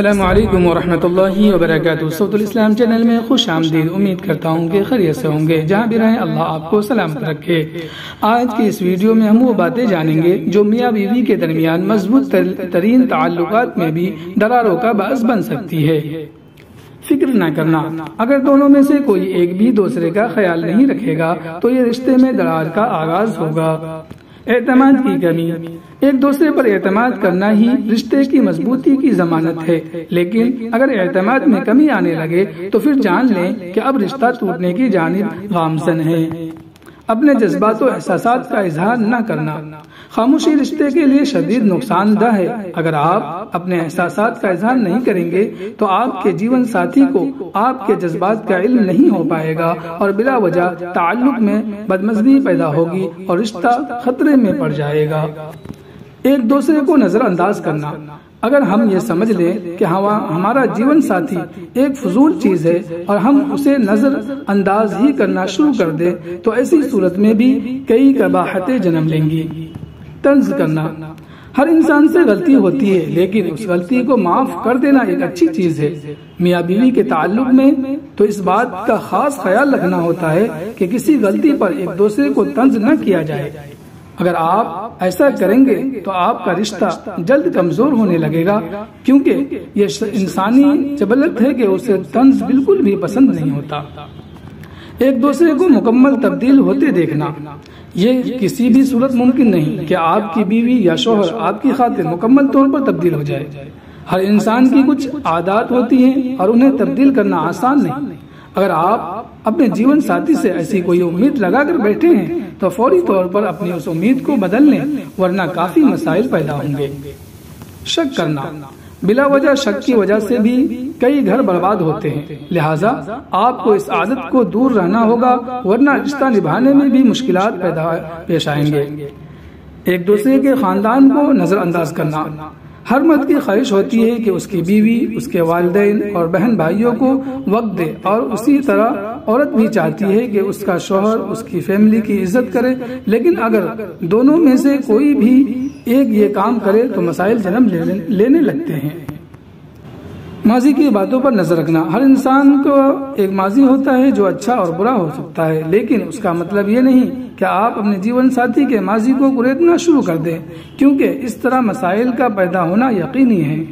السلام علیکم ورحمۃ اللہ وبرکاتہ۔ صوت الاسلام چینل میں خوش آمدید۔ امید کرتا ہوں کہ خیریت سے ہوں گے، جہاں بھی رہیں اللہ آپ کو سلامت رکھے۔ آج کی اس ویڈیو میں ہم وہ باتیں جانیں گے جو میاں بیوی کے درمیان مضبوط ترین تعلقات میں بھی دراروں کا باعث بن سکتی ہے۔ فکر نہ کرنا، اگر دونوں میں سے کوئی ایک بھی دوسرے کا خیال نہیں رکھے گا تو یہ رشتے میں درار کا آغاز ہوگا۔ اعتماد کی کمی، ایک دوسرے پر اعتماد کرنا ہی رشتے کی مضبوطی کی ضمانت ہے، لیکن اگر اعتماد میں کمی آنے لگے تو پھر جان لیں کہ اب رشتہ ٹوٹنے کی جانب گامزن ہے۔ اپنے جذبات و احساسات کا اظہار نہ کرنا، خاموشی رشتے کے لیے شدید نقصان دہ ہے۔ اگر آپ اپنے احساسات کا اظہار نہیں کریں گے تو آپ کے جیون ساتھی کو آپ کے جذبات کا علم نہیں ہو پائے گا اور بلا وجہ تعلق میں بدمزگی پیدا ہوگی اور رشتہ خطرے میں پڑ جائے گا۔ ایک دوسرے کو نظر انداز کرنا، اگر ہم یہ سمجھ لیں کہ ہمارا جیون ساتھی ایک فضول چیز ہے اور ہم اسے نظر انداز ہی کرنا شروع کر دیں تو ایسی صورت میں بھی کئی قباحتیں جنم لیں گی۔ طنز کرنا، ہر انسان سے غلطی ہوتی ہے، لیکن اس غلطی کو معاف کر دینا ایک اچھی چیز ہے۔ میاں بیوی کے تعلق میں تو اس بات کا خاص خیال رکھنا ہوتا ہے کہ کسی غلطی پر ایک دوسرے کو طنز نہ کیا جائے۔ اگر آپ ایسا کریں گے تو آپ کا رشتہ جلد کمزور ہونے لگے گا، کیونکہ یہ انسانی جبلت ہے کہ اسے طنز بالکل بھی پسند نہیں ہوتا۔ ایک دوسرے کو مکمل تبدیل ہوتے دیکھنا، یہ کسی بھی صورت ممکن نہیں کہ آپ کی بیوی یا شوہر آپ کی خاطر مکمل طور پر تبدیل ہو جائے۔ ہر انسان کی کچھ عادات ہوتی ہیں اور انہیں تبدیل کرنا آسان نہیں۔ اگر آپ اپنے جیون ساتھی سے ایسی کوئی امید لگا کر بیٹھے ہیں تو فوری طور پر اپنی اس امید کو بدل لیں، ورنہ کافی مسائل پیدا ہوں گے۔ شک کرنا، بلا وجہ شک کی وجہ سے بھی کئی گھر برباد ہوتے ہیں، لہٰذا آپ کو اس عادت کو دور رہنا ہوگا، ورنہ رشتہ نبھانے میں بھی مشکلات پیش آئیں گے۔ ایک دوسرے کے خاندان کو نظر انداز کرنا، ہر مرد کی خواہش ہوتی ہے کہ اس کی بیوی اس کے والدین اور بہن بھائیوں کو وقت دے، اور اسی طرح عورت بھی چاہتی ہے کہ اس کا شوہر اس کی فیملی کی عزت کرے، لیکن اگر دونوں میں سے کوئی بھی ایک یہ کام کرے تو مسائل جنم لینے لگتے ہیں۔ ماضی کی باتوں پر نظر رکھنا، ہر انسان کو ایک ماضی ہوتا ہے جو اچھا اور برا ہو سکتا ہے، لیکن اس کا مطلب یہ نہیں کہ آپ اپنے جیون ساتھی کے ماضی کو کریدنا شروع کر دیں، کیونکہ اس طرح مسائل کا پیدا ہونا یقینی ہے۔